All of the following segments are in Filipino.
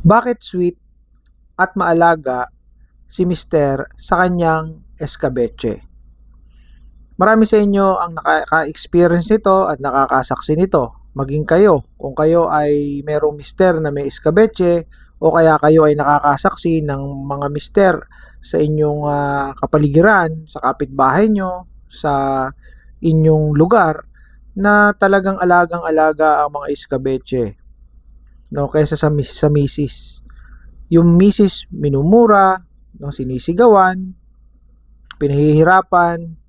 Bakit sweet at maalaga si Mister sa kanyang escabeche? Marami sa inyo ang nakaka-experience nito at nakakasaksi nito. Maging kayo, kung kayo ay merong mister na may escabeche o kaya kayo ay nakakasaksi ng mga mister sa inyong kapaligiran, sa kapitbahay nyo, sa inyong lugar na talagang alagang-alaga ang mga escabeche, no, kaysa sa misis. Yung misis minumura, no, sinisigawan, pinahihirapan,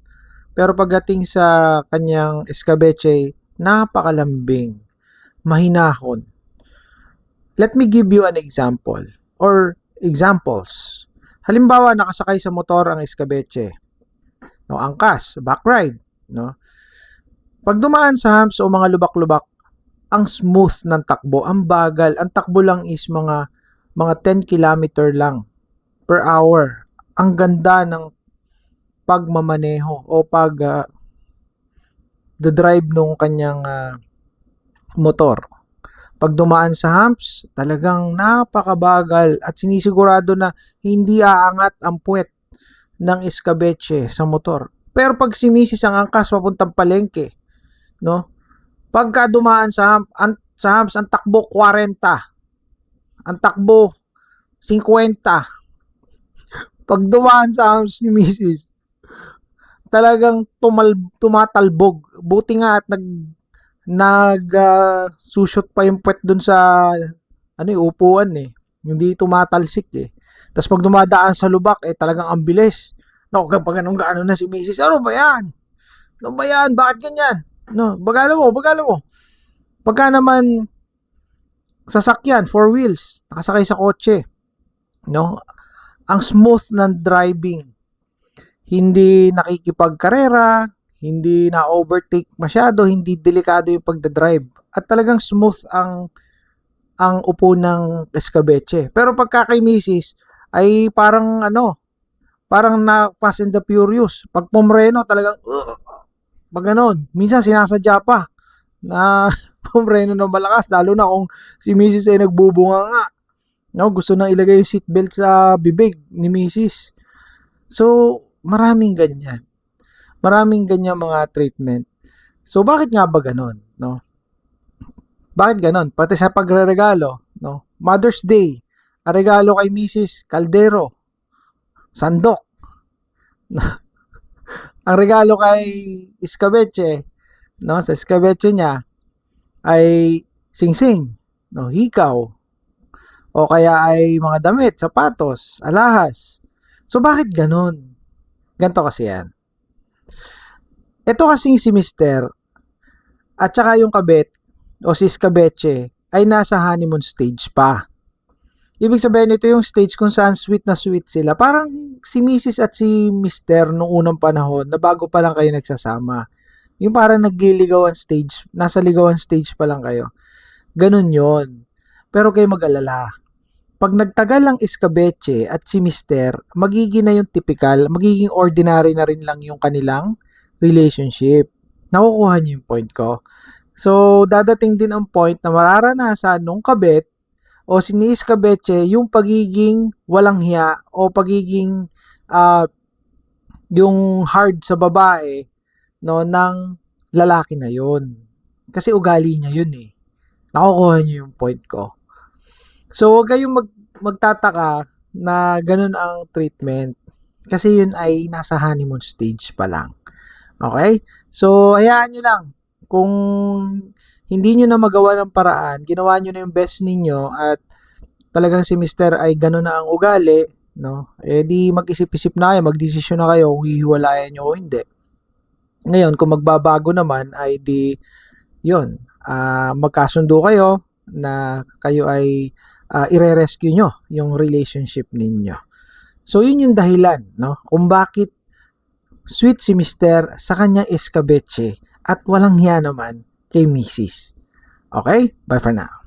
pero pagdating sa kanyang escabeche, napakalambing, mahinahon. Let me give you an example or examples. Halimbawa, nakasakay sa motor ang escabeche. No, angkas, back ride, no. Pag dumaan sa humps o mga lubak-lubak, ang smooth ng takbo, ang bagal. Ang takbo lang is mga 10 kilometer lang per hour. Ang ganda ng pagmamaneho o drive nung kanyang motor. Pag dumaan sa humps, talagang napakabagal at sinisigurado na hindi aangat ang puwet ng escabeche sa motor. Pero pag si Mrs. ang angkas papuntang palengke, no? Pagka dumaan sa humps, ang takbo 40. Ang takbo 50. Pag dumaan sa humps ni Mrs., talagang tumatalbog. Buti nga at sushoot pa yung puwet dun sa upuan eh. Hindi tumatalsik eh. Tapos pag dumadaan sa lubak eh talagang ang bilis. No, kapag anong gaano na si Mrs. Ano ba yan? Ano ba yan? Bakit ganyan? No, bagala mo. Pagka naman sasakyan, 4 wheels, nakasakay sa kotse, no? Ang smooth ng driving. Hindi nakikipagkarera, hindi na-overtake masyado, hindi delikado yung pagdadrive. At talagang smooth ang upo ng escabeche. Pero pagka kay Mrs. ay parang na Fast and the Furious. Pag pumreno talagang pag ganon. Minsan sinasadya pa na pumreno ng malakas, lalo na kung si Mrs. ay nagbubunga nga. No, gusto nang ilagay yung seatbelt sa bibig ni Mrs. So, maraming ganyan mga treatment. So, bakit nga ba ganon, no? Bakit ganon? Pati sa pagreregalo, no? Mother's Day, ang regalo kay Mrs. Caldero, sandok. Ang regalo kay escabeche, no? Sa escabeche niya ay singsing, no? Hikaw, o kaya ay mga damit, sapatos, alahas. So, bakit ganon? Ganto kasi yan. Ito kasing si Mister at saka yung kabet o si escabeche ay nasa honeymoon stage pa. Ibig sabihin, ito yung stage kung saan sweet na sweet sila. Parang si Mrs. at si Mister nung unang panahon na bago pa lang kayo nagsasama. Yung parang nagliligawan stage, nasa ligawan stage pa lang kayo. Ganun yon. Pero kayo mag-alala. Pag nagtagal ang escabeche at si Mister, magiging na yung typical, magiging ordinary na rin lang yung kanilang relationship. Nakukuha niyo yung point ko. So, dadating din ang point na mararanasan nung kabet o si escabeche yung pagiging walang hiya o pagiging yung hard sa babae, no, ng lalaki na yun. Kasi ugali niya yun eh. Nakukuha niyo yung point ko. So, huwag kayong magtataka na ganun ang treatment. Kasi yun ay nasa honeymoon stage pa lang. Okay? So, hayaan nyo lang. Kung hindi nyo na magawa ng paraan, ginawa nyo na yung best ninyo at talagang si Mister ay ganun na ang ugali, no? Eh di mag-isip-isip na kayo, magdesisyon na kayo kung hihiwalayan nyo o hindi. Ngayon, kung magbabago naman ay di yun, magkasundo kayo na kayo ay ire-rescue nyo yung relationship ninyo. So, yun yung dahilan, no? Kung bakit sweet si Mister sa kanyang escabeche at walang hiya naman kay Mrs. Okay? Bye for now.